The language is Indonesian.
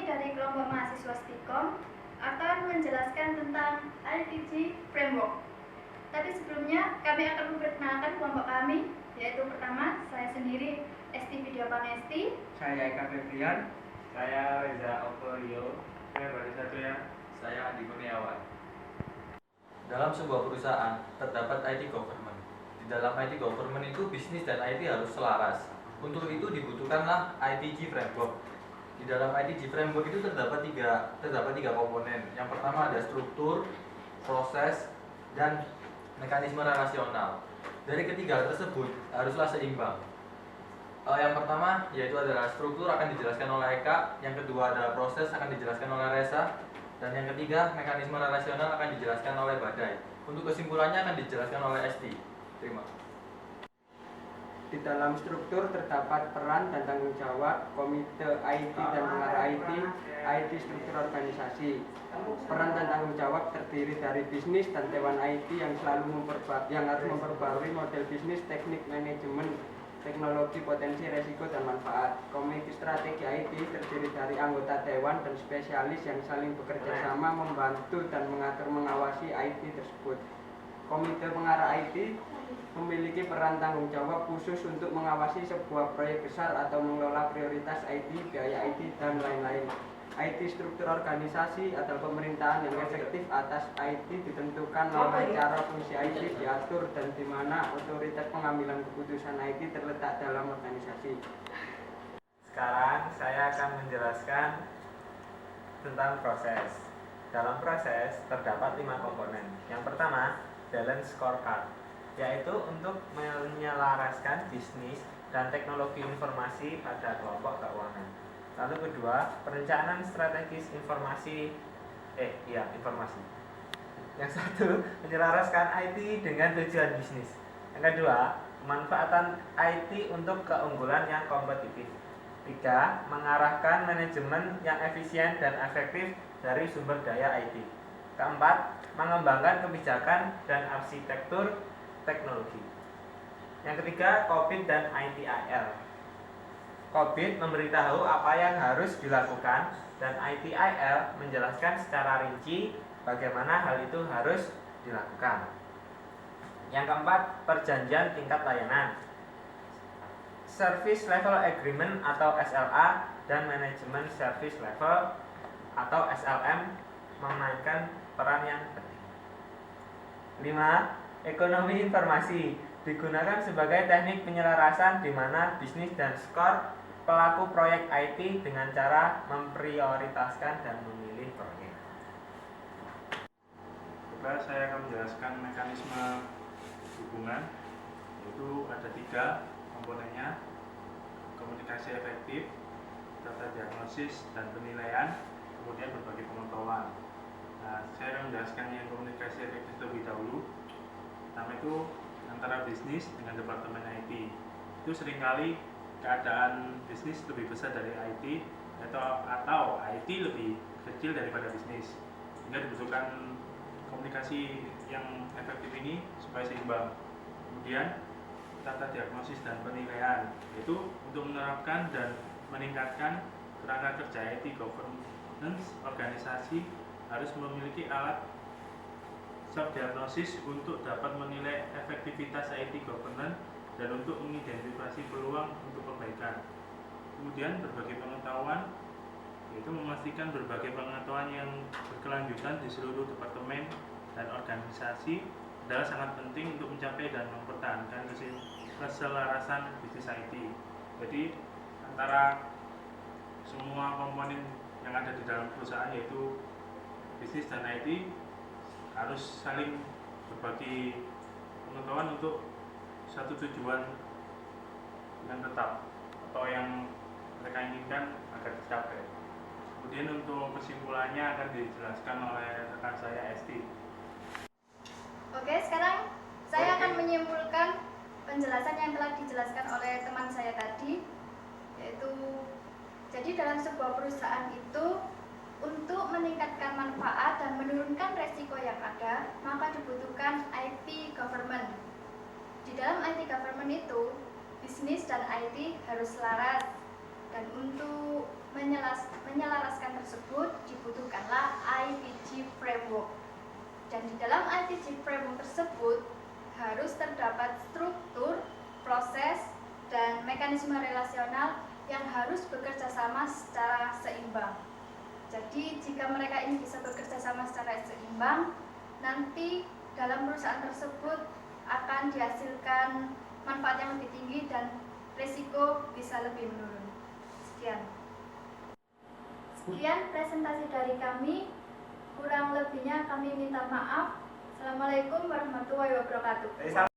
Kami dari kelompok mahasiswa STIKOM akan menjelaskan tentang ITG Framework. Tapi sebelumnya kami akan memperkenalkan kelompok kami, yaitu pertama saya sendiri Esti Vidya Pangesti, saya Eka Febrian, saya Reza Okorio, saya Bari Satria, saya Adi Kurniawan. Dalam sebuah perusahaan terdapat IT government. Di dalam IT government itu bisnis dan IT harus selaras. Untuk itu dibutuhkanlah ITG Framework. Di dalam ITG Framework itu terdapat tiga komponen. Yang pertama ada struktur, proses, dan mekanisme relasional. Dari ketiga tersebut haruslah seimbang. Yang pertama yaitu adalah struktur akan dijelaskan oleh Eka, yang kedua ada proses akan dijelaskan oleh Reza, dan yang ketiga mekanisme relasional akan dijelaskan oleh Badai. Untuk kesimpulannya akan dijelaskan oleh Esti. Terima kasih. Di dalam struktur terdapat peran dan tanggung jawab komite IT dan mengarah IT struktur organisasi. Peran dan tanggung jawab terdiri dari bisnis dan dewan IT yang harus memperbarui model bisnis, teknik, manajemen, teknologi, potensi, resiko, dan manfaat. Komite strategi IT terdiri dari anggota dewan dan spesialis yang saling bekerja sama membantu dan mengawasi IT tersebut. Komite pengarah IT memiliki peran tanggung jawab khusus untuk mengawasi sebuah proyek besar atau mengelola prioritas IT, biaya IT, dan lain-lain. IT struktur organisasi atau pemerintahan yang efektif atas IT ditentukan oleh cara fungsi IT diatur dan di mana otoritas pengambilan keputusan IT terletak dalam organisasi. Sekarang saya akan menjelaskan tentang proses. Dalam proses terdapat 5 komponen. Yang pertama, balance scorecard, yaitu untuk menyelaraskan bisnis dan teknologi informasi pada kelompok keuangan. Lalu kedua, perencanaan strategis informasi. Yang satu, menyelaraskan IT dengan tujuan bisnis. Yang kedua, pemanfaatan IT untuk keunggulan yang kompetitif. 3. Mengarahkan manajemen yang efisien dan efektif dari sumber daya IT. Keempat, mengembangkan kebijakan dan arsitektur teknologi. Yang ketiga, COVID dan ITIL. COVID memberitahu apa yang harus dilakukan dan ITIL menjelaskan secara rinci bagaimana hal itu harus dilakukan. Yang keempat, perjanjian tingkat layanan. Service Level Agreement atau SLA dan Management Service Level atau SLM memainkan peran yang penting. 5. Ekonomi informasi digunakan sebagai teknik penyelarasan di mana bisnis dan skor pelaku proyek IT dengan cara memprioritaskan dan memilih proyek. Coba saya akan menjelaskan mekanisme hubungan, yaitu ada 3 komponennya: komunikasi efektif, data diagnosis dan penilaian, kemudian berbagai pengetahuan. Nah, saya akan menjelaskan yang komunikasi efektif terlebih dahulu. Pertama itu antara bisnis dengan departemen IT. Itu seringkali keadaan bisnis lebih besar dari IT atau IT lebih kecil daripada bisnis, sehingga dibutuhkan komunikasi yang efektif ini supaya seimbang. Kemudian tata diagnosis dan penilaian, yaitu untuk menerapkan dan meningkatkan kerangka kerja IT governance organisasi harus memiliki alat self diagnosis untuk dapat menilai efektivitas IT governance dan untuk mengidentifikasi peluang untuk perbaikan. Kemudian berbagai pengetahuan, yaitu memastikan berbagai pengetahuan yang berkelanjutan di seluruh departemen dan organisasi adalah sangat penting untuk mencapai dan mempertahankan keselarasan bisnis IT. Jadi antara semua komponen yang ada di dalam perusahaan, yaitu bisnis dan IT, harus saling berbagi pengetahuan untuk satu tujuan yang tetap atau yang mereka inginkan agar tercapai. Kemudian untuk kesimpulannya akan dijelaskan oleh rekan saya Esti. Oke, sekarang saya akan menyimpulkan penjelasan yang telah dijelaskan oleh teman saya tadi, yaitu jadi dalam sebuah perusahaan itu untuk meningkatkan manfaat dan menurunkan resiko yang ada, maka dibutuhkan IT government. Di dalam IT government itu, bisnis dan IT harus selaras. Dan untuk menyelaraskan tersebut dibutuhkanlah ITG Framework. Dan di dalam ITG Framework tersebut harus terdapat struktur, proses, dan mekanisme relasional yang harus bekerja sama secara seimbang. Jadi jika mereka ini bisa bekerja sama secara seimbang, nanti dalam perusahaan tersebut akan dihasilkan manfaat yang lebih tinggi dan risiko bisa lebih menurun. Sekian presentasi dari kami. Kurang lebihnya kami minta maaf. Assalamualaikum warahmatullahi wabarakatuh.